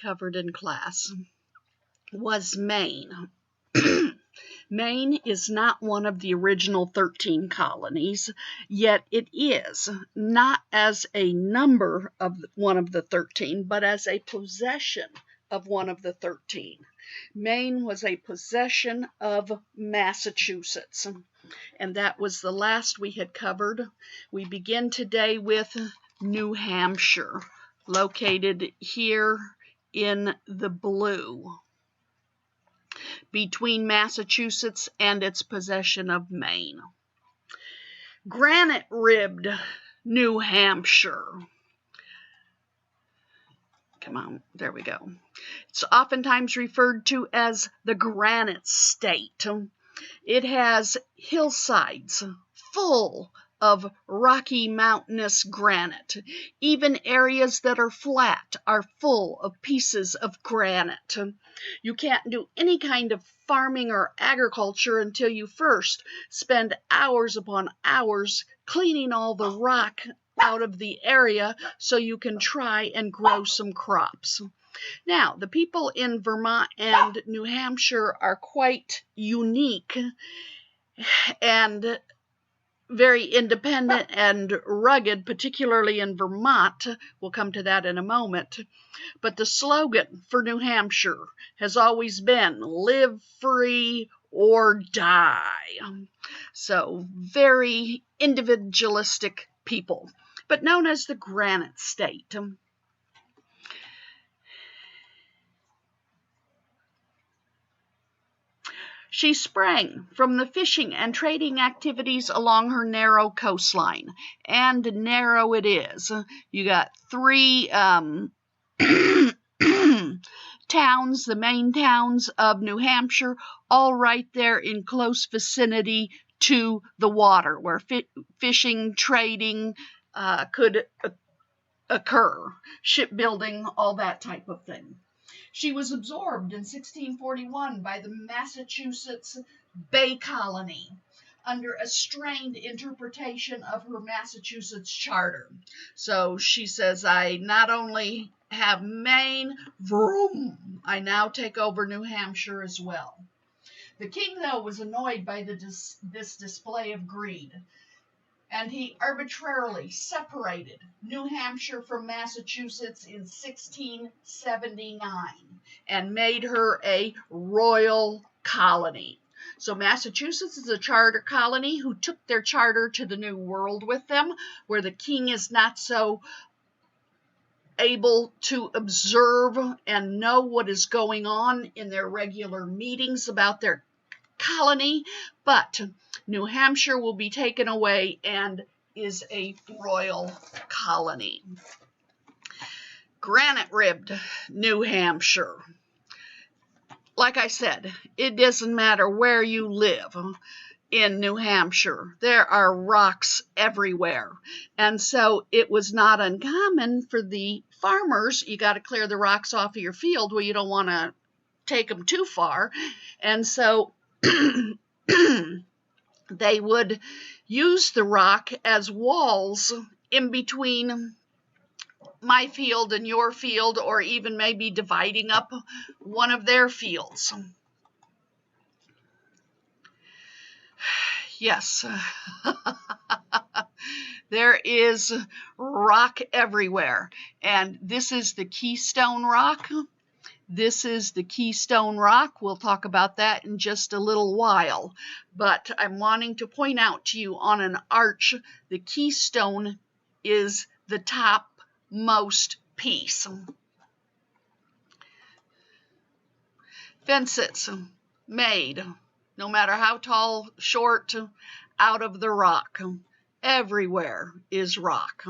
covered in class was Maine. Maine is not one of the original 13 colonies, yet it is, not as a number of one of the 13, but as a possession of one of the 13. Maine was a possession of Massachusetts, and that was the last we had covered. We begin today with New Hampshire, located here in the blue, between Massachusetts and its possession of Maine. Granite-ribbed New Hampshire. Come on, there we go. It's oftentimes referred to as the Granite State. It has hillsides full of rocky mountainous granite. Even areas that are flat are full of pieces of granite. You can't do any kind of farming or agriculture until you first spend hours upon hours cleaning all the rock out of the area so you can try and grow some crops. Now, the people in Vermont and New Hampshire are quite unique and very independent and rugged, particularly in Vermont. We'll come to that in a moment. But the slogan for New Hampshire has always been, live free or die. So very individualistic people, but known as the Granite State. She sprang from the fishing and trading activities along her narrow coastline, and narrow it is. You got three towns, the main towns of New Hampshire, all right there in close vicinity to the water, where fishing, trading could occur, shipbuilding, all that type of thing. She was absorbed in 1641 by the Massachusetts Bay Colony under a strained interpretation of her Massachusetts charter. So she says, I not only have Maine, vroom, I now take over New Hampshire as well. The king, though, was annoyed by this display of greed, and he arbitrarily separated New Hampshire from Massachusetts in 1679 and made her a royal colony. So Massachusetts is a charter colony who took their charter to the New World with them, where the king is not so able to observe and know what is going on in their regular meetings about their colony, but New Hampshire will be taken away and is a royal colony. Granite-ribbed New Hampshire. Like I said, it doesn't matter where you live in New Hampshire. There are rocks everywhere. And so it was not uncommon for the farmers, you got to clear the rocks off of your field where you don't want to take them too far. And so they would use the rock as walls in between my field and your field, or even maybe dividing up one of their fields. Yes, there is rock everywhere, and this is the Keystone Rock. This is the Keystone Rock. We'll talk about that in just a little while. But I'm wanting to point out to you on an arch, the keystone is the topmost piece. Fences made, no matter how tall, short, out of the rock. Everywhere is rock.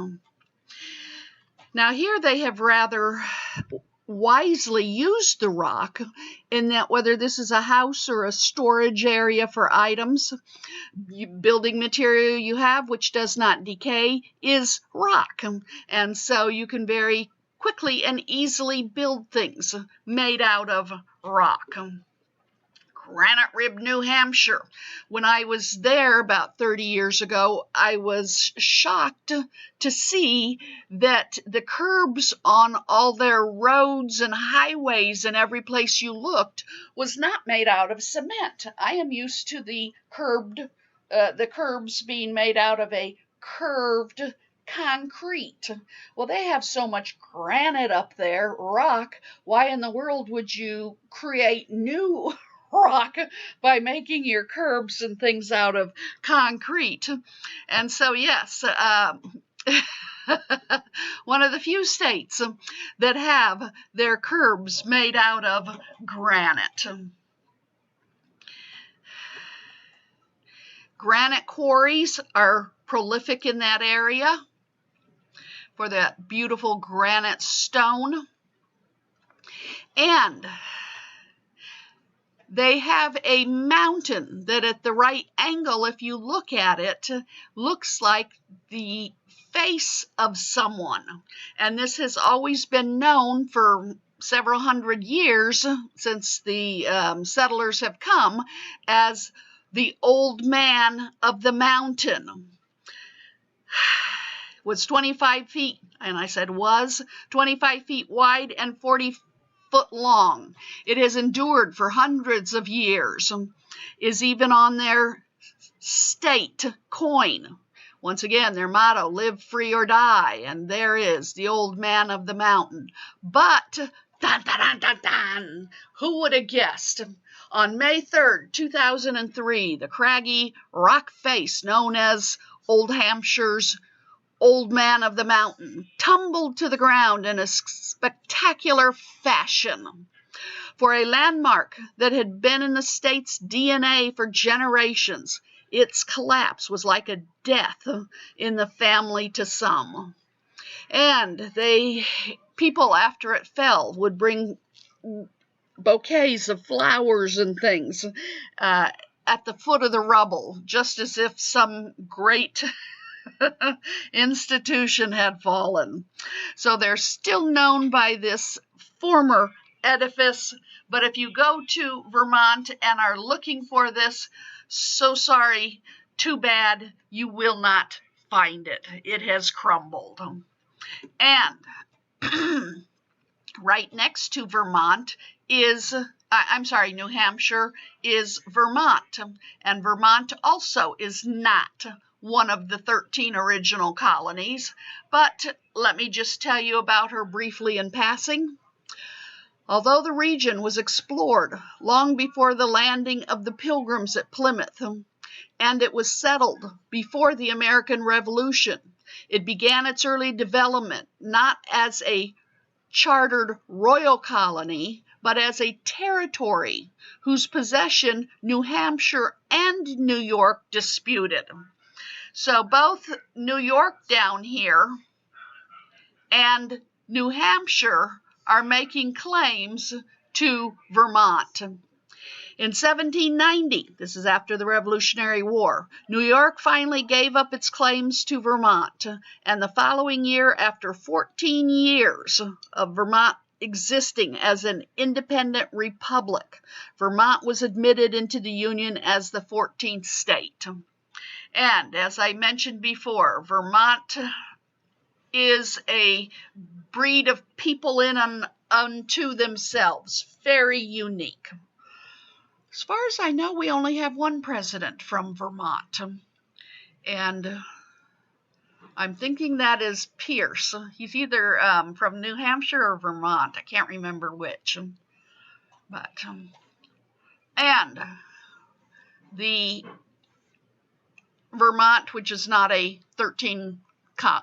Now here they have rather wisely used the rock in that whether this is a house or a storage area for items, building material you have which does not decay is rock, and so you can very quickly and easily build things made out of rock. Granite Rib, New Hampshire. When I was there about 30 years ago, I was shocked to see that the curbs on all their roads and highways and every place you looked was not made out of cement. I am used to the curbs being made out of a curved concrete. Well, they have so much granite up there, rock. Why in the world would you create new rock by making your curbs and things out of concrete? And so, yes, one of the few states that have their curbs made out of granite. Granite quarries are prolific in that area for that beautiful granite stone. And they have a mountain that at the right angle, if you look at it, looks like the face of someone. And this has always been known for several hundred years since the settlers have come as the old man of the mountain. Was 25 feet, and I said was 25 feet wide and 40 foot long. It has endured for hundreds of years, is even on their state coin. Once again, their motto, live free or die, and there is the old man of the mountain. But, dun, dun, dun, dun, dun, who would have guessed? On May 3rd, 2003, the craggy rock face known as Old Hampshire's Old Man of the Mountain tumbled to the ground in a spectacular fashion. For a landmark that had been in the state's DNA for generations, its collapse was like a death in the family to some. And people after it fell would bring bouquets of flowers and things at the foot of the rubble, just as if some great institution had fallen. So they're still known by this former edifice, but if you go to Vermont and are looking for this, so sorry, too bad, you will not find it. It has crumbled. And right next to Vermont is, New Hampshire is Vermont, and Vermont also is not one of the 13 original colonies, but let me just tell you about her briefly in passing. Although the region was explored long before the landing of the Pilgrims at Plymouth, and it was settled before the American Revolution, it began its early development not as a chartered royal colony, but as a territory whose possession New Hampshire and New York disputed. So both New York down here and New Hampshire are making claims to Vermont. In 1790, this is after the Revolutionary War, New York finally gave up its claims to Vermont, and the following year, after 14 years of Vermont existing as an independent republic, Vermont was admitted into the Union as the 14th state. And as I mentioned before, Vermont is a breed of people in unto themselves, very unique. As far as I know, we only have one president from Vermont, and I'm thinking that is Pierce. He's either from New Hampshire or Vermont. I can't remember which. But and the Vermont, which is not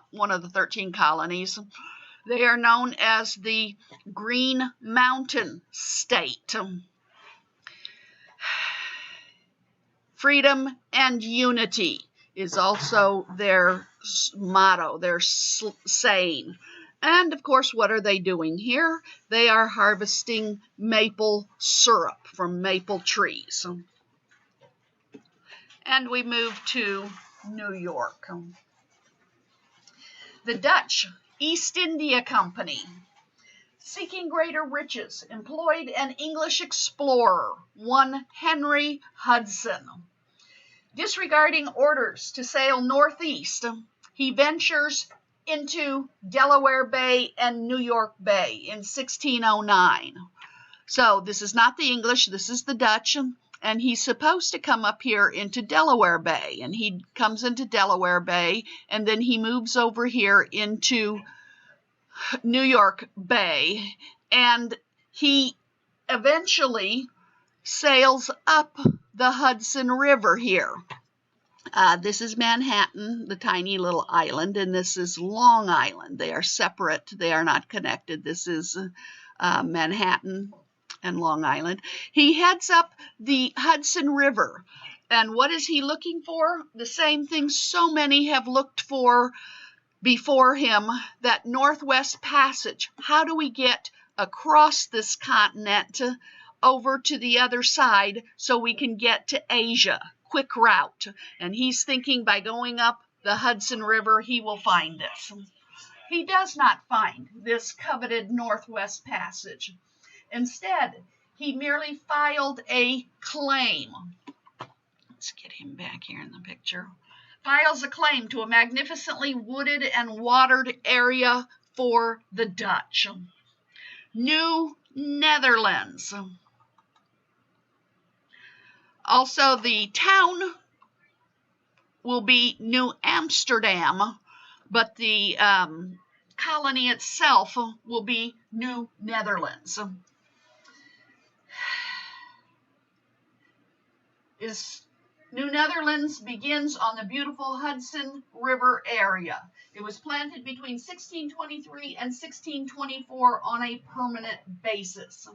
one of the 13 colonies, they are known as the Green Mountain State. Freedom and unity is also their motto, their saying. And of course, what are they doing here? They are harvesting maple syrup from maple trees. And we move to New York. The Dutch East India Company seeking greater riches, employed an English explorer, one Henry Hudson. Disregarding orders to sail northeast, he ventures into Delaware Bay and New York Bay in 1609. So this is not the English, this is the Dutch, and he's supposed to come up here into Delaware Bay, and he comes into Delaware Bay, and then he moves over here into New York Bay, and he eventually sails up the Hudson River here. This is Manhattan, the tiny little island, and this is Long Island. They are separate. They are not connected. This is Manhattan and Long Island. He heads up the Hudson River, and what is he looking for? The same thing so many have looked for before him, that Northwest Passage. How do we get across this continent over to the other side so we can get to Asia? Quick route. And he's thinking by going up the Hudson River, he will find this. He does not find this coveted Northwest Passage. Instead, he merely filed a claim. Let's get him back here in the picture. Files a claim to a magnificently wooded and watered area for the Dutch. New Netherlands. Also, the town will be New Amsterdam, but the colony itself will be New Netherlands. New Netherlands begins on the beautiful Hudson River area. It was planted between 1623 and 1624 on a permanent basis.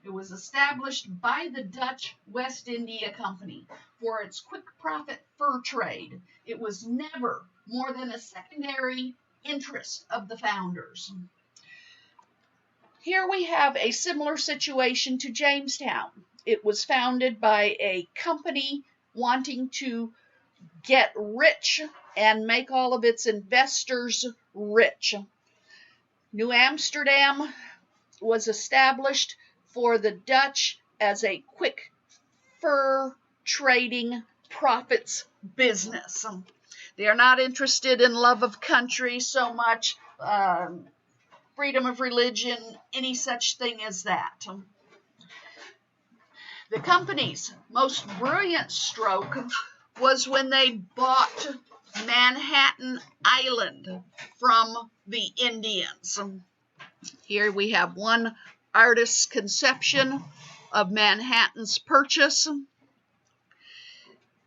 It was established by the Dutch West India Company for its quick profit fur trade. It was never more than a secondary interest of the founders. Here we have a similar situation to Jamestown. It was founded by a company wanting to get rich and make all of its investors rich. New Amsterdam was established for the Dutch as a quick fur trading profits business. They are not interested in love of country so much, freedom of religion, any such thing as that. The company's most brilliant stroke was when they bought Manhattan Island from the Indians. Here we have one artist's conception of Manhattan's purchase.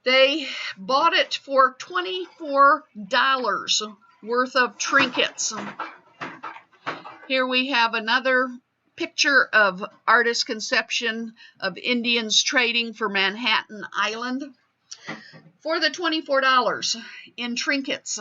They bought it for $24 worth of trinkets. Here we have another picture of artist's conception of Indians trading for Manhattan Island. For the $24 in trinkets,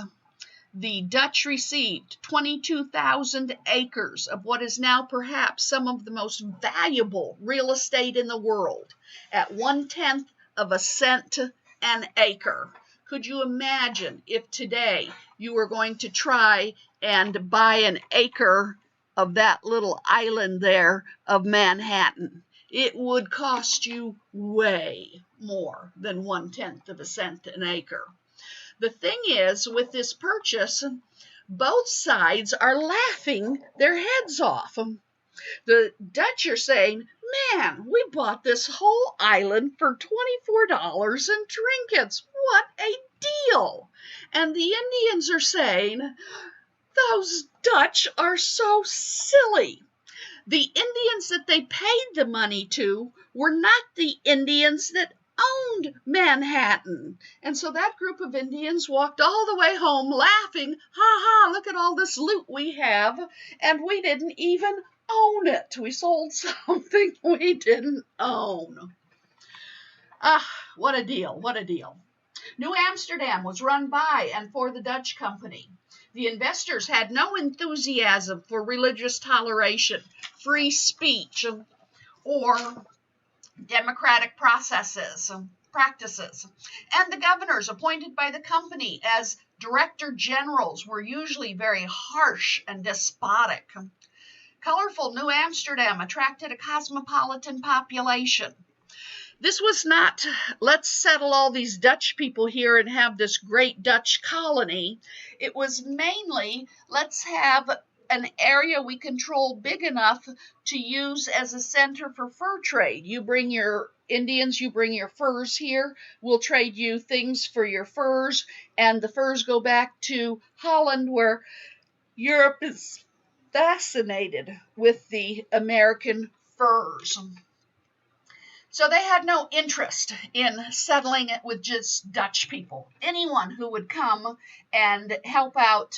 the Dutch received 22,000 acres of what is now perhaps some of the most valuable real estate in the world at 1/10 of a cent an acre. Could you imagine if today you were going to try and buy an acre of that little island there of Manhattan? It would cost you way more than 1/10 of a cent an acre. The thing is, with this purchase, both sides are laughing their heads off. The Dutch are saying, man, we bought this whole island for $24 in trinkets. What a deal! And the Indians are saying, those Dutch are so silly. The Indians that they paid the money to were not the Indians that owned Manhattan. And so that group of Indians walked all the way home laughing, ha ha, look at all this loot we have, and we didn't even own it. We sold something we didn't own. What a deal, what a deal. New Amsterdam was run by and for the Dutch company. The investors had no enthusiasm for religious toleration, free speech, or democratic practices, and the governors appointed by the company as director generals were usually very harsh and despotic. Colorful New Amsterdam attracted a cosmopolitan population. This was not, let's settle all these Dutch people here and have this great Dutch colony. It was mainly, let's have an area we control big enough to use as a center for fur trade. You bring your Indians, you bring your furs here, we'll trade you things for your furs, and the furs go back to Holland, where Europe is fascinated with the American furs. So they had no interest in settling it with just Dutch people. Anyone who would come and help out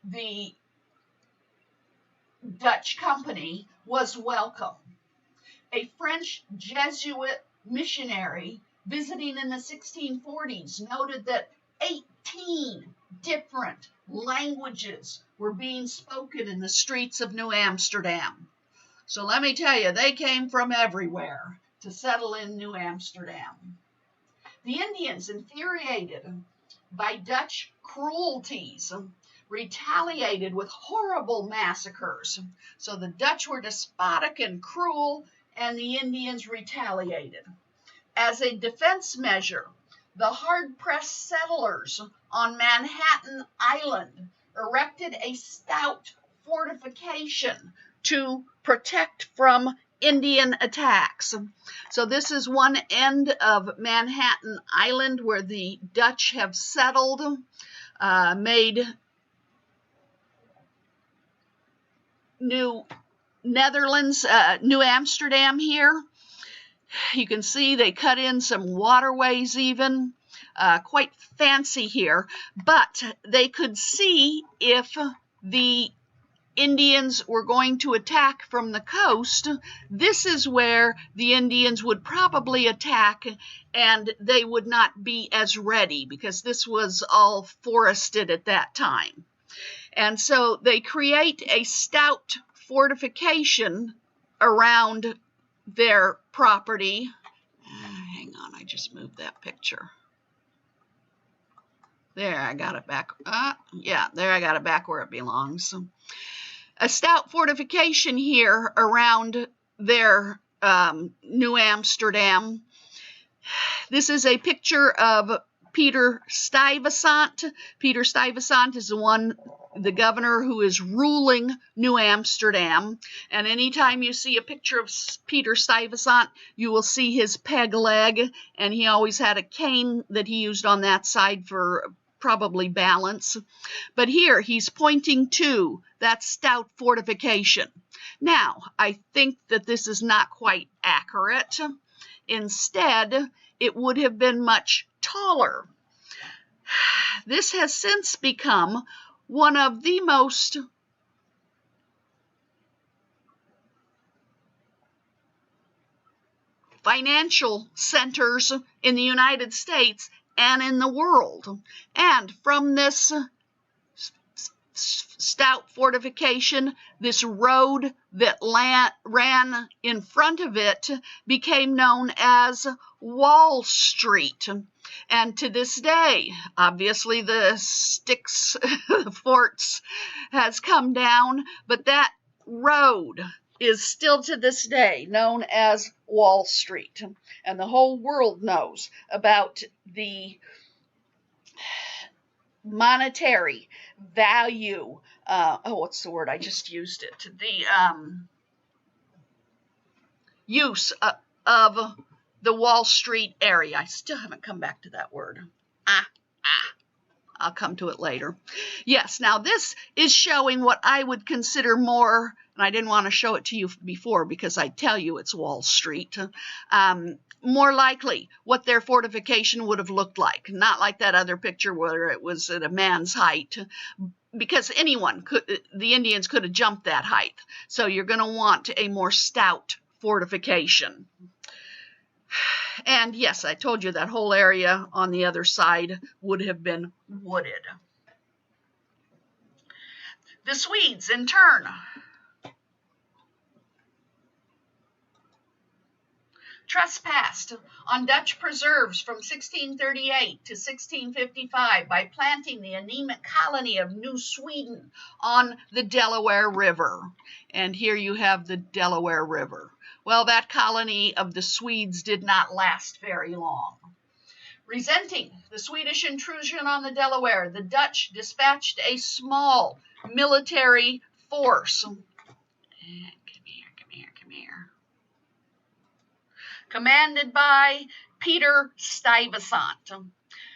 the Dutch company was welcome. A French Jesuit missionary visiting in the 1640s noted that 18 different languages were being spoken in the streets of New Amsterdam. So let me tell you, they came from everywhere to settle in New Amsterdam. The Indians, infuriated by Dutch cruelties, retaliated with horrible massacres. So the Dutch were despotic and cruel, and the Indians retaliated. As a defense measure, the hard-pressed settlers on Manhattan Island erected a stout fortification to protect from Indian attacks. So this is one end of Manhattan Island where the Dutch have settled, made New Netherlands, New Amsterdam here. You can see they cut in some waterways even, quite fancy here, but they could see if the Indians were going to attack from the coast. This is where the Indians would probably attack, and they would not be as ready because this was all forested at that time. And so they create a stout fortification around their property. Hang on, I just moved that picture. There, I got it back. Yeah, there I got it back where it belongs. A stout fortification here around their New Amsterdam. This is a picture of Peter Stuyvesant. Peter Stuyvesant is the governor who is ruling New Amsterdam. And anytime you see a picture of Peter Stuyvesant, you will see his peg leg, and he always had a cane that he used on that side for probably balance. But here he's pointing to that stout fortification. Now, I think that this is not quite accurate. Instead, it would have been much taller. This has since become one of the most financial centers in the United States and in the world. And from this stout fortification, this road that ran in front of it became known as Wall Street. And to this day, obviously the sticks, the forts has come down, but that road is still to this day known as Wall Street. And the whole world knows about the monetary value, what's the word? I just used it. The use of the Wall Street area. I still haven't come back to that word. I'll come to it later. Yes, now this is showing what I would consider more, and I didn't want to show it to you before because I tell you it's Wall Street, more likely what their fortification would have looked like. Not like that other picture where it was at a man's height, because the Indians could have jumped that height. So you're going to want a more stout fortification. And yes, I told you that whole area on the other side would have been wooded. The Swedes, in turn, trespassed on Dutch preserves from 1638 to 1655 by planting the anemic colony of New Sweden on the Delaware River. And here you have the Delaware River. Well, that colony of the Swedes did not last very long. Resenting the Swedish intrusion on the Delaware, the Dutch dispatched a small military force. Come here. Commanded by Peter Stuyvesant.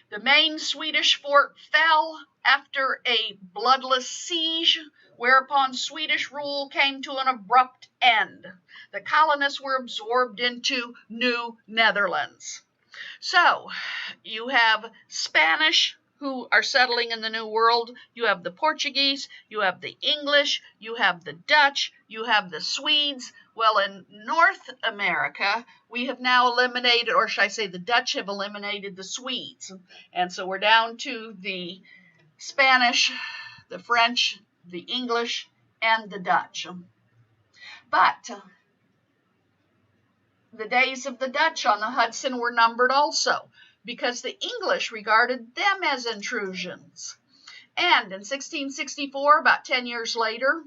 The main Swedish fort fell after a bloodless siege, whereupon Swedish rule came to an abrupt end. The colonists were absorbed into New Netherlands. So, you have Spanish who are settling in the New World, you have the Portuguese, you have the English, you have the Dutch, you have the Swedes. Well, in North America, we have now eliminated, or should I say the Dutch have eliminated the Swedes. And so we're down to the Spanish, the French, the English, and the Dutch. But the days of the Dutch on the Hudson were numbered also, because the English regarded them as intrusions. And in 1664, about 10 years later,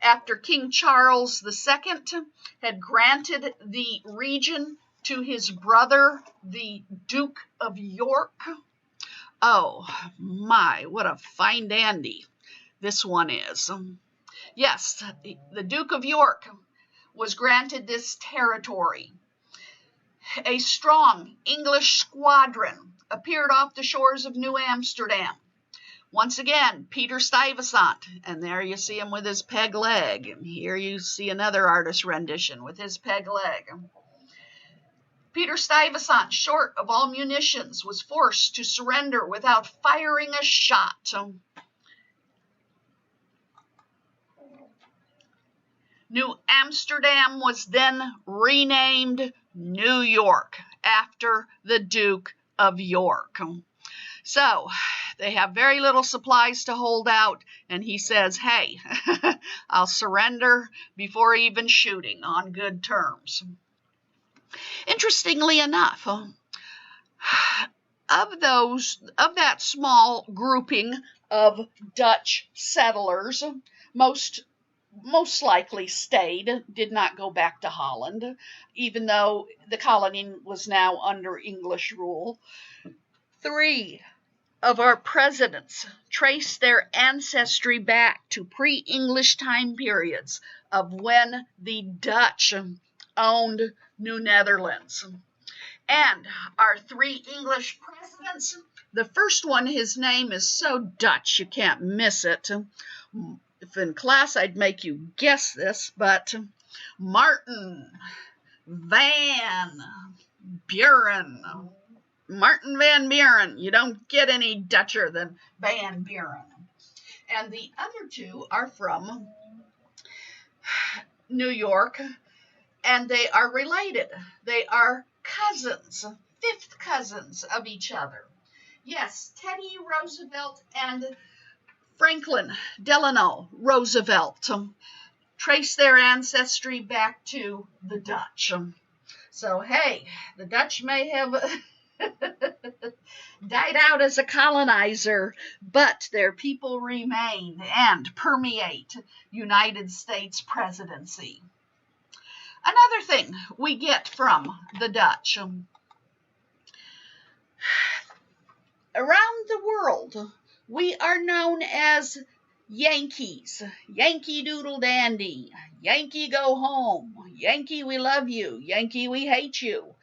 after King Charles II had granted the region to his brother, the Duke of York. Oh my, what a fine dandy this one is. Yes, the Duke of York was granted this territory. A strong English squadron appeared off the shores of New Amsterdam. Once again, Peter Stuyvesant, and there you see him with his peg leg, and here you see another artist rendition with his peg leg. Peter Stuyvesant, short of all munitions, was forced to surrender without firing a shot. New Amsterdam was then renamed New York after the Duke of York. So they have very little supplies to hold out, and he says, hey, I'll surrender before even shooting on good terms. Interestingly enough, of that small grouping of Dutch settlers, most likely stayed, did not go back to Holland, even though the colony was now under English rule. 3 of our presidents trace their ancestry back to pre-English time periods of when the Dutch owned New Netherlands. And our 3 English presidents, the first one, his name is so Dutch you can't miss it. If in class I'd make you guess this, but Martin Van Buren. Martin Van Buren. You don't get any Dutcher than Van Buren. And the other 2 are from New York, and they are related. They are cousins, 5th cousins of each other. Yes, Teddy Roosevelt and Franklin Delano Roosevelt trace their ancestry back to the Dutch. So, hey, the Dutch may have died out as a colonizer, but their people remain and permeate United States presidency. Another thing we get from the Dutch. Around the world, we are known as Yankees. Yankee Doodle Dandy. Yankee go home. Yankee we love you. Yankee we hate you.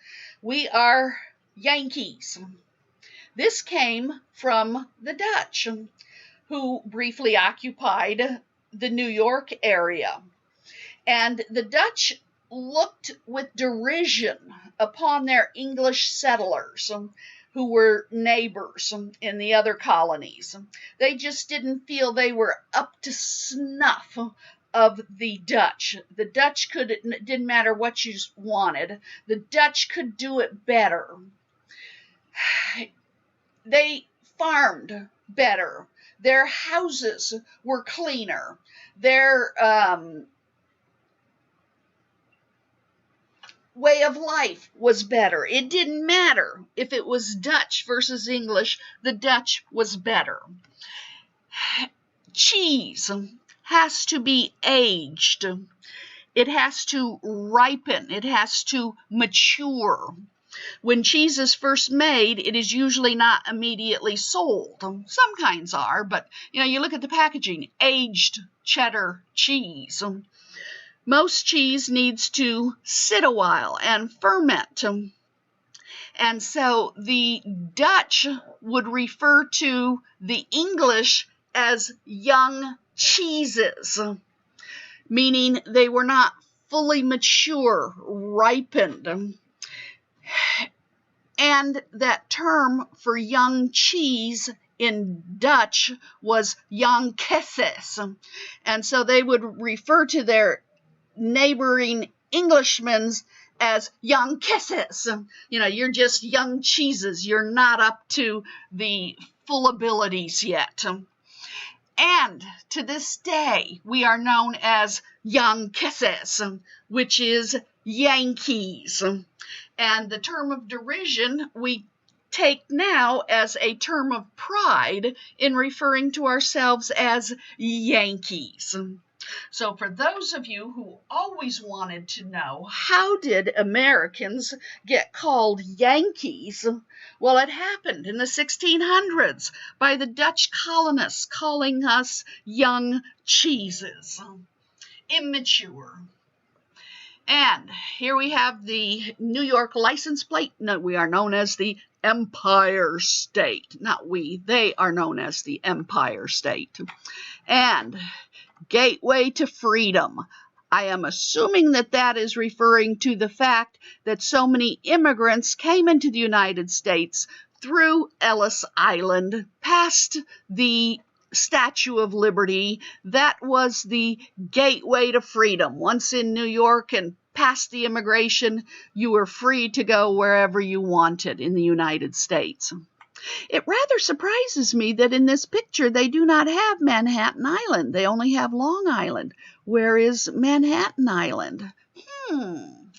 We are Yankees. This came from the Dutch, who briefly occupied the New York area. And the Dutch looked with derision upon their English settlers, who were neighbors in the other colonies. They just didn't feel they were up to snuff of the Dutch. The Dutch didn't matter what you wanted, the Dutch could do it better. They farmed better. Their houses were cleaner. Their way of life was better. It didn't matter if it was Dutch versus English, the Dutch was better. Cheese has to be aged. It has to ripen. It has to mature. When cheese is first made, it is usually not immediately sold. Some kinds are, but you look at the packaging, aged cheddar cheese. Most cheese needs to sit a while and ferment. And so the Dutch would refer to the English as young cheeses, meaning they were not fully mature, ripened. And that term for young cheese in Dutch was young kesses. And so they would refer to their neighboring Englishmen as young kesses. You're just young cheeses. You're not up to the full abilities yet. And to this day, we are known as young kesses, which is Yankees. And the term of derision we take now as a term of pride in referring to ourselves as Yankees. So for those of you who always wanted to know, how did Americans get called Yankees? Well, it happened in the 1600s by the Dutch colonists calling us young cheeses, immature. And here we have the New York license plate. No, we are known as the Empire State. Not we, they are known as the Empire State. And Gateway to Freedom. I am assuming that that is referring to the fact that so many immigrants came into the United States through Ellis Island, past the Statue of Liberty. That was the gateway to freedom. Once in New York and past the immigration, you were free to go wherever you wanted in the United States. It rather surprises me that in this picture they do not have Manhattan Island. They only have Long Island. Where is Manhattan Island?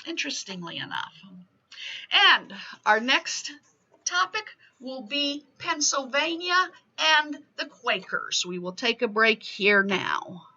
Interestingly enough. And our next topic will be Pennsylvania and the Quakers. We will take a break here now.